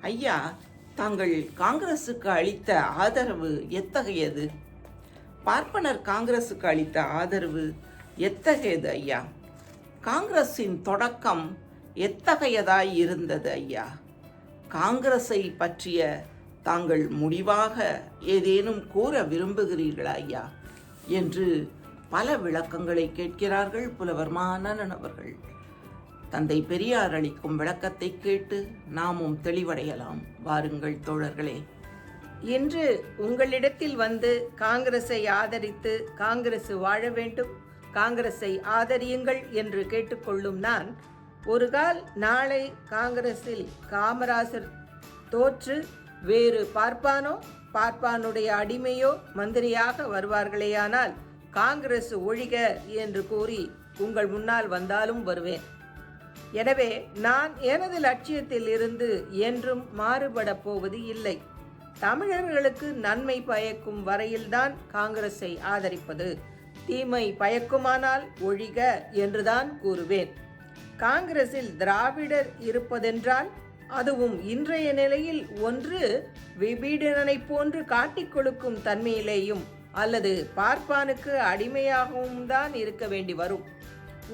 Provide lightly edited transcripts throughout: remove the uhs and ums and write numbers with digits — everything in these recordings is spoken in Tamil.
ஐயா, தாங்கள் காங்கிரசுக்கு அளித்த ஆதரவு எத்தகையது? பார்ப்பனர் காங்கிரசுக்கு அளித்த ஆதரவு எத்தகையது ஐயா? காங்கிரஸின் தொடக்கம் எத்தகையதாய் இருந்தது ஐயா? காங்கிரஸை பற்றிய தாங்கள் முடிவாக ஏதேனும் கூற விரும்புகிறீர்களா ஐயா என்று பல விளக்கங்களை கேட்கிறார்கள் புலவர் மாநனன் அவர்கள். தந்தை பெரியார் அளிக்கும் விளக்கத்தை கேட்டு நாமும் தெளிவடையலாம். வாருங்கள் தோழர்களே. இன்று உங்களிடத்தில் வந்து காங்கிரஸை ஆதரித்து காங்கிரஸ் வாழ வேண்டும், காங்கிரஸை ஆதரியுங்கள் என்று கேட்டுக்கொள்ளும் நான், ஒரு கால் நாளை காங்கிரஸில் காமராசர் தோற்று வேறு பார்ப்பானுடைய அடிமையோ மந்திரியாக வருவார்களேயானால் காங்கிரஸ் ஒழிக என்று கூறி உங்கள் முன்னால் வந்தாலும் வருவேன். எனவே நான் எனது லட்சியத்தில் இருந்து என்றும் மாறுபட போவது இல்லை. தமிழர்களுக்கு நன்மை பயக்கும் வரையில்தான் காங்கிரஸை ஆதரிப்பது, தீமை பயக்குமானால் ஒழிக என்றுதான் கூறுவேன். காங்கிரஸில் திராவிடர் இருப்பதென்றால், அதுவும் இன்றைய நிலையில் ஒன்று விபீடனை போன்று காட்டிக் கொடுக்கும் தன்மையிலேயும் அல்லது பார்ப்பானுக்கு அடிமையாகவும் தான் இருக்க வேண்டி வரும்.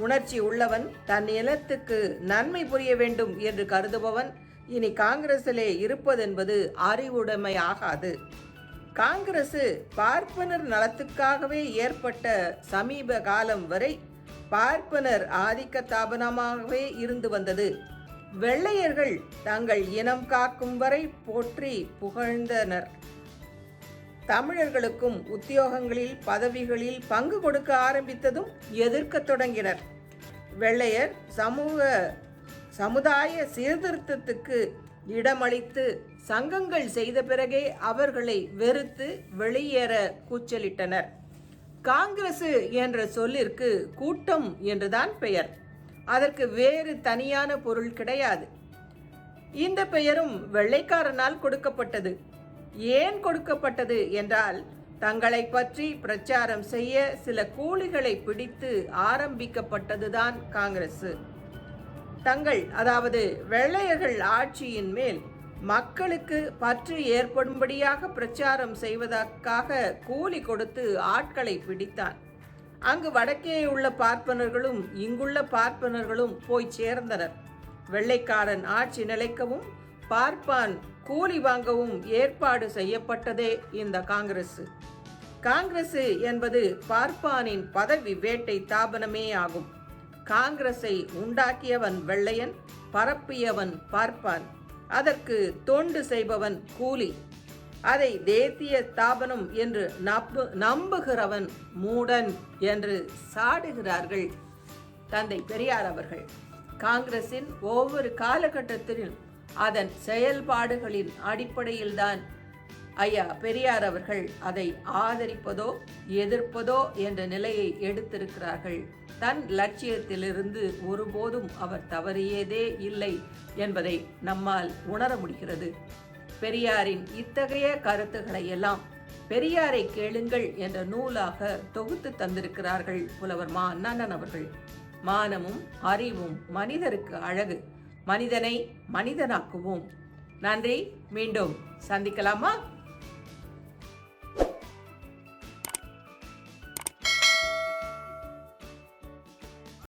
உணர்ச்சி உள்ளவன் தன் நிலத்துக்கு நன்மை புரிய வேண்டும் என்று கருதுபவன் இனி காங்கிரஸிலே இருப்பதென்பது அறிவுடைமை ஆகாது. காங்கிரசு பார்ப்பனர் நலத்துக்காகவே ஏற்பட்ட சமீப காலம் வரை பார்ப்பனர் ஆதிக்க தாபனமாகவே இருந்து வந்தது. வெள்ளையர்கள் தங்கள் இனம் காக்கும் வரை போற்றி புகழ்ந்தனர். தமிழர்களுக்கும் உத்தியோகங்களில் பதவிகளில் பங்கு கொடுக்க ஆரம்பித்ததும் எதிர்க்க தொடங்கினர். வெள்ளையர் சமுதாய சீர்திருத்தத்துக்கு இடமளித்து சங்கங்கள் செய்த பிறகே அவர்களை வெறுத்து வெளியேற கூச்சலிட்டனர். காங்கிரசு என்ற சொல்லிற்கு கூட்டம் என்றுதான் பெயர். அதற்கு வேறு தனியான பொருள் கிடையாது. இந்த பெயரும் வெள்ளைக்காரனால் கொடுக்கப்பட்டது. ஏன் கொடுக்கப்பட்டது என்றால், தங்களை பற்றி பிரச்சாரம் செய்ய சில கூலிகளை பிடித்து ஆரம்பிக்கப்பட்டதுதான் காங்கிரஸ். அதாவது வெள்ளையர்கள் ஆட்சியின் மேல் மக்களுக்கு பற்று ஏற்படும்படியாக பிரச்சாரம் செய்வதற்காக கூலி கொடுத்து ஆட்களை பிடித்தான். அங்கு வடக்கே உள்ள பார்ப்பனர்களும் இங்குள்ள பார்ப்பனர்களும் போய் சேர்ந்தனர். வெள்ளைக்காரன் ஆட்சி நிலைக்கவும் பார்ப்பான் கூலி வாங்கவும் ஏற்பாடு செய்யப்பட்டதே இந்த காங்கிரஸ். காங்கிரஸ் என்பது பார்ப்பானின் பதவி வேட்டை தாபனமே ஆகும். காங்கிரஸை உண்டாக்கியவன் வெள்ளையன், பரப்பியவன் பார்ப்பான், அதற்கு தொண்டு செய்பவன் கூலி. அதை தேசிய ஸ்தாபனம் என்று நம்புகிறவன் மூடன் என்று சாடுகிறார்கள் தந்தை பெரியார் அவர்கள். காங்கிரசின் ஒவ்வொரு காலகட்டத்திலும் அதன் செயல்பாடுகளின் அடிப்படையில்தான் ஐயா பெரியார் அவர்கள் அதை ஆதரிப்பதோ எதிர்ப்பதோ என்ற நிலையை எடுத்திருக்கிறார்கள். தன் லட்சியத்திலிருந்து ஒருபோதும் அவர் தவறியதே இல்லை என்பதை நம்மால் உணர முடிகிறது. பெரியாரின் இத்தகைய கருத்துக்களை எல்லாம் பெரியாரை கேளுங்கள் என்ற நூலாக தொகுத்து தந்திருக்கிறார்கள் புலவர் மாநனன் அவர்கள். மானமும் அறிவும் மனிதருக்கு அழகு. மனிதனை மனிதனாக்குவோம். நன்றி. மீண்டும் சந்திக்கலாமா?